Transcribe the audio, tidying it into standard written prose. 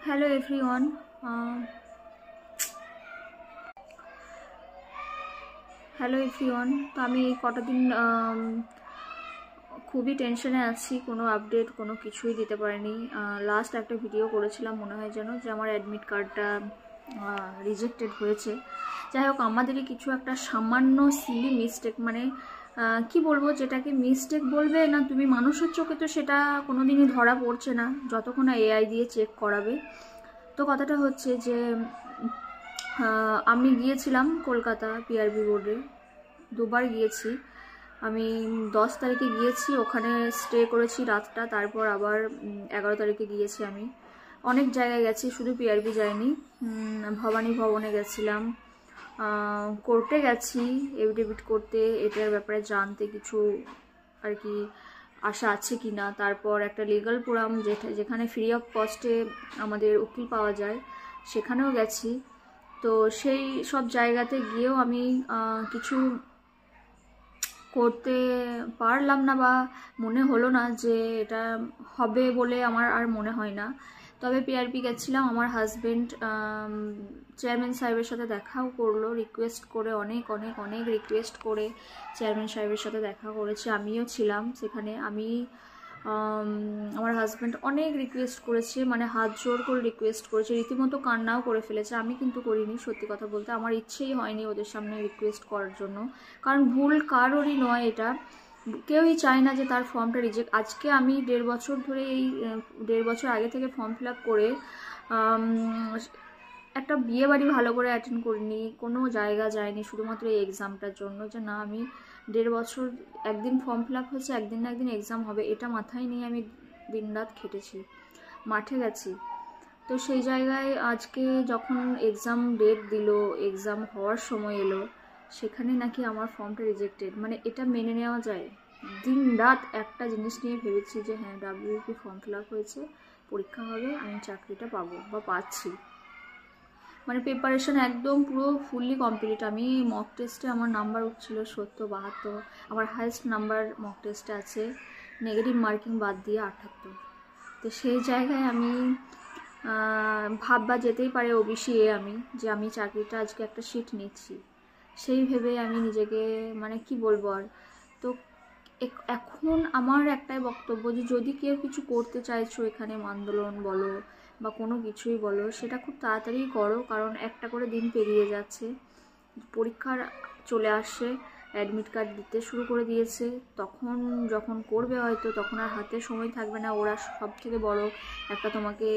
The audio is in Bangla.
Hello everyone. তো আমি এই কটা দিন খুবই টেনশনে আছি, কোনো আপডেট কোনো কিছুই দিতে পারিনি। লাস্ট একটা ভিডিও করেছিলাম, মনে হয় যেন যে আমার অ্যাডমিট কার্ডটা রিজেক্টেড হয়েছে। যাই হোক, আমাদেরই কিছু একটা সামান্য সিলি মিস্টেক, মানে কি বলবো, যেটাকে মিস্টেক বলবে না, তুমি মানুষের চোখে তো সেটা কোনোদিনই ধরা পড়ছে না যতক্ষণ না এআই দিয়ে চেক করাবে। তো কথাটা হচ্ছে যে আমি গিয়েছিলাম কলকাতা পিআরবি বোর্ডে, দুবার গিয়েছি। আমি 10 তারিখে গিয়েছি, ওখানে স্টে করেছি রাতটা, তারপর আবার 11 তারিখে গিয়েছি। আমি অনেক জায়গায় গেছি, শুধু পিআরবি যাইনি। ভবানী ভবনে গেছিলাম, কোর্টে গেছি এফিডেভিট করতে, এটার ব্যাপারে জানতে কিছু আর কি আশা আছে কি না। তারপর একটা লিগাল ফোরাম যেখানে ফ্রি অফ কস্টে আমাদের উকিল পাওয়া যায়, সেখানেও গেছি। তো সেই সব জায়গাতে গিয়েও আমি কিছু করতে পারলাম না, বা মনে হলো না যে এটা হবে বলে আমার আর মনে হয় না। তবে পিআরপি গেছিলাম, আমার হাজব্যান্ড চেয়ারম্যান সাহেবের সাথে দেখাও করলো, রিকোয়েস্ট করে, অনেক অনেক অনেক রিকোয়েস্ট করে চেয়ারম্যান সাহেবের সাথে দেখা করেছি। আমিও ছিলাম সেখানে। আমার হাজব্যান্ড অনেক রিকোয়েস্ট করেছে, মানে হাত জোর করে রিকোয়েস্ট করেছে, রীতিমতো কান্নাও করে ফেলেছে। আমি কিন্তু করিনি, সত্যি কথা বলতে আমার ইচ্ছেই হয়নি ওদের সামনে রিকোয়েস্ট করার জন্য, কারণ ভুল কারোরই নয়, এটা কেউই চায় না যে তার ফর্মটা রিজেক্ট। আজকে আমি 1.5 বছর ধরে, এই 1.5 বছর আগে থেকে ফর্ম ফিল আপ করে একটা বিয়ে বাড়ি ভালো করে অ্যাটেন্ড করিনি, কোনো জায়গা যায়নি, শুধুমাত্র এই এক্সামটার জন্য যে না আমি 1.5 বছর, একদিন ফর্ম ফিল আপ হয়েছে, একদিন না একদিন এক্সাম হবে, এটা মাথায় নিয়ে আমি দিনরাত খেটেছি, মাঠে গেছি। তো সেই জায়গায় আজকে যখন এক্সাম ডেট দিল, এক্সাম হওয়ার সময় এলো, সেখানে নাকি আমার ফর্মটা রিজেক্টেড। মানে এটা মেনে নেওয়া যায়? দিন রাত একটা জিনিস নিয়ে ভেবেছি যে হ্যাঁ, ডাব্লিউপি ফর্ম ফিল আপ হয়েছে, পরীক্ষা হবে, আমি চাকরিটা পাবো বা পাচ্ছি। মানে প্রিপারেশন একদম পুরো ফুললি কমপ্লিট। আমি মক টেস্টে আমার নাম্বার উঠছিল 70-72, আমার হাইয়েস্ট নাম্বার মক টেস্টে আছে, নেগেটিভ মার্কিং বাদ দিয়ে 78। তো সেই জায়গায় আমি ভাববা যেতেই পারে ওবিসি আমি, যে আমি চাকরিটা আজকে একটা সিট নিচ্ছি, সেই ভেবে আমি নিজেকে, মানে কি বলবো আর। তো এখন আমার একটাই বক্তব্য যে যদি কেউ কিছু করতে চাইছো এখানে, আন্দোলন বলো বা কোনো কিছুই বলো, সেটা খুব তাড়াতাড়ি করো, কারণ একটা করে দিন পেরিয়ে যাচ্ছে, পরীক্ষার চলে আসছে, অ্যাডমিট কার্ড দিতে শুরু করে দিয়েছে। তখন যখন করবে হয়তো তখন আর হাতে সময় থাকবে না, ওরা সব থেকে বড় একটা তোমাকে